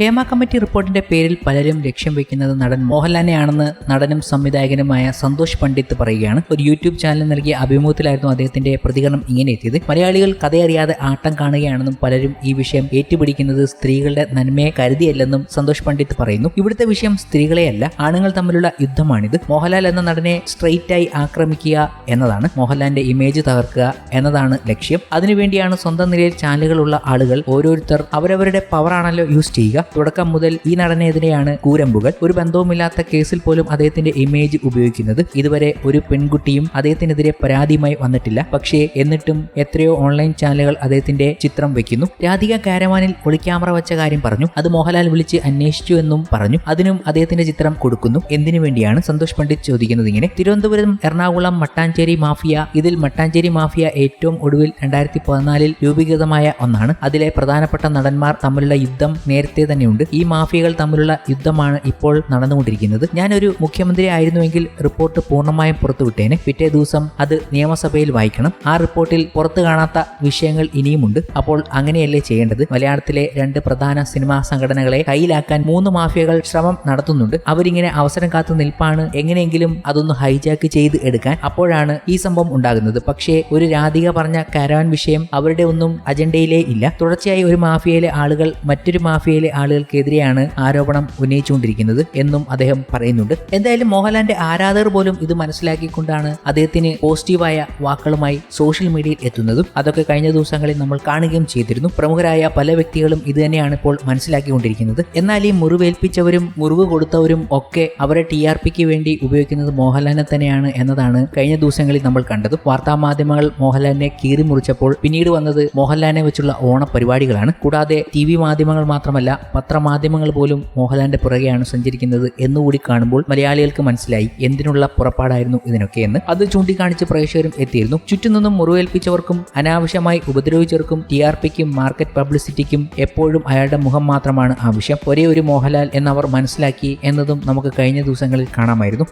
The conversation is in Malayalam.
ഹേമ കമ്മിറ്റി റിപ്പോർട്ടിന്റെ പേരിൽ പലരും ലക്ഷ്യം വെക്കുന്നത് നടൻ മോഹൻലാലിനെയാണെന്ന് നടനും സംവിധായകനുമായ സന്തോഷ് പണ്ഡിറ്റ് പറയുകയാണ്. ഒരു യൂട്യൂബ് ചാനൽ നൽകിയ അഭിമുഖത്തിലായിരുന്നു അദ്ദേഹത്തിന്റെ പ്രതികരണം ഇങ്ങനെ എത്തിയത്. മലയാളികൾ കഥയറിയാതെ ആട്ടം കാണുകയാണെന്നും പലരും ഈ വിഷയം ഏറ്റുപിടിക്കുന്നത് സ്ത്രീകളുടെ നന്മയെ കരുതിയല്ലെന്നും സന്തോഷ് പണ്ഡിറ്റ് പറയുന്നു. ഇവിടുത്തെ വിഷയം സ്ത്രീകളെയല്ല, ആണുങ്ങൾ തമ്മിലുള്ള യുദ്ധമാണിത്. മോഹൻലാൽ എന്ന നടനെ സ്ട്രെയിറ്റായി ആക്രമിക്കുക എന്നതാണ്, മോഹൻലാലിന്റെ ഇമേജ് തകർക്കുക എന്നതാണ് ലക്ഷ്യം. അതിനുവേണ്ടിയാണ് സ്വന്തം നിലയിൽ ചാനലുകളുള്ള ആളുകൾ ഓരോരുത്തർ അവരവരുടെ പവറാണല്ലോ യൂസ് ചെയ്യുക. തുടക്കം മുതൽ ഈ നടനെതിരെയാണ് കൂരമ്പുകൾ. ഒരു ബന്ധവുമില്ലാത്ത കേസിൽ പോലും അദ്ദേഹത്തിന്റെ ഇമേജ് ഉപയോഗിക്കുന്നത്. ഇതുവരെ ഒരു പെൺകുട്ടിയും അദ്ദേഹത്തിനെതിരെ പരാതിയുമായി വന്നിട്ടില്ല. പക്ഷേ എന്നിട്ടും എത്രയോ ഓൺലൈൻ ചാനലുകൾ അദ്ദേഹത്തിന്റെ ചിത്രം വെക്കുന്നു. രാധിക കാരവാനിൽ ഒളിക്യാമറ വെച്ച കാര്യം പറഞ്ഞു. അത് മോഹൻലാൽ വിളിച്ച് അന്വേഷിച്ചു എന്നും പറഞ്ഞു. അതിനും അദ്ദേഹത്തിന്റെ ചിത്രം കൊടുക്കുന്നു. എന്തിനു വേണ്ടിയാണ്? സന്തോഷ് പണ്ഡിറ്റ് ചോദിക്കുന്നത് ഇങ്ങനെ. തിരുവനന്തപുരം, എറണാകുളം, മട്ടാഞ്ചേരി മാഫിയ. ഇതിൽ മട്ടാഞ്ചേരി മാഫിയ ഏറ്റവും ഒടുവിൽ 2014 രൂപീകൃതമായ ഒന്നാണ്. അതിലെ പ്രധാനപ്പെട്ട നടന്മാർ തമ്മിലുള്ള യുദ്ധം നേരത്തെ തന്നെയുണ്ട്. ഈ മാഫിയകൾ തമ്മിലുള്ള യുദ്ധമാണ് ഇപ്പോൾ നടന്നുകൊണ്ടിരിക്കുന്നത്. ഞാനൊരു മുഖ്യമന്ത്രി ആയിരുന്നുവെങ്കിൽ റിപ്പോർട്ട് പൂർണ്ണമായും പുറത്തുവിട്ടേനെ. പിറ്റേ ദിവസം അത് നിയമസഭയിൽ വായിക്കണം. ആ റിപ്പോർട്ടിൽ പുറത്തു കാണാത്ത വിഷയങ്ങൾ ഇനിയുമുണ്ട്. അപ്പോൾ അങ്ങനെയല്ലേ ചെയ്യേണ്ടത്? മലയാളത്തിലെ 2 പ്രധാന സിനിമാ സംഘടനകളെ കയ്യിലാക്കാൻ 3 മാഫിയകൾ ശ്രമം നടത്തുന്നുണ്ട്. അവരിങ്ങനെ അവസരം കാത്തു നിൽപ്പാണ് എങ്ങനെയെങ്കിലും അതൊന്ന് ഹൈജാക്ക് ചെയ്ത് എടുക്കാൻ. അപ്പോഴാണ് ഈ സംഭവം ഉണ്ടാകുന്നത്. പക്ഷേ ഒരു രാധിക പറഞ്ഞ കാരവാൻ വിഷയം അവരുടെ ഒന്നും അജണ്ടയിലേ ഇല്ല. തുടർച്ചയായി ഒരു മാഫിയയിലെ ആളുകൾ മറ്റൊരു മാഫിയയിലെ ആളുകൾക്കെതിരെയാണ് ആരോപണം ഉന്നയിച്ചുകൊണ്ടിരിക്കുന്നത് എന്നും അദ്ദേഹം പറയുന്നുണ്ട്. എന്തായാലും മോഹൻലാലിന്റെ ആരാധകർ പോലും ഇത് മനസ്സിലാക്കിക്കൊണ്ടാണ് അദ്ദേഹത്തിന് പോസിറ്റീവായ വാക്കുകളുമായി സോഷ്യൽ മീഡിയയിൽ എത്തുന്നതും. അതൊക്കെ കഴിഞ്ഞ ദിവസങ്ങളിൽ നമ്മൾ കാണുകയും ചെയ്തിരുന്നു. പ്രമുഖരായ പല വ്യക്തികളും ഇത് തന്നെയാണ് ഇപ്പോൾ മനസ്സിലാക്കിക്കൊണ്ടിരിക്കുന്നത്. എന്നാൽ ഈ മുറിവേൽപ്പിച്ചവരും മുറിവ് കൊടുത്തവരും ഒക്കെ അവരെ TRPക്ക് വേണ്ടി ഉപയോഗിക്കുന്നത് മോഹൻലാലിനെ തന്നെയാണ് എന്നതാണ് കഴിഞ്ഞ ദിവസങ്ങളിൽ നമ്മൾ കണ്ടതും. വാർത്താമാധ്യമങ്ങൾ മോഹൻലാലിനെ കീറി മുറിച്ചപ്പോൾ പിന്നീട് വന്നത് മോഹൻലാലിനെ വെച്ചുള്ള ഓണപരിപാടികളാണ്. കൂടാതെ TV മാധ്യമങ്ങൾ മാത്രമല്ല, പത്രമാധ്യമങ്ങൾ പോലും മോഹൻലാലിന്റെ പുറകെയാണ് സഞ്ചരിക്കുന്നത് എന്നുകൂടി കാണുമ്പോൾ മലയാളികൾക്ക് മനസ്സിലായി എന്തിനുള്ള പുറപ്പാടായിരുന്നു ഇതിനൊക്കെ എന്ന്. അത് ചൂണ്ടിക്കാണിച്ച് പ്രേക്ഷകരും എത്തിയിരുന്നു. ചുറ്റുനിന്നും മുറിവേൽപ്പിച്ചവർക്കും അനാവശ്യമായി ഉപദ്രവിച്ചവർക്കും TRPക്കും മാർക്കറ്റ് പബ്ലിസിറ്റിക്കും എപ്പോഴും അയാളുടെ മുഖം മാത്രമാണ് ആവശ്യം. ഒരേ ഒരു മോഹൻലാൽ എന്നവർ മനസ്സിലാക്കി എന്നതും നമുക്ക് കഴിഞ്ഞ ദിവസങ്ങളിൽ കാണാമായിരുന്നു.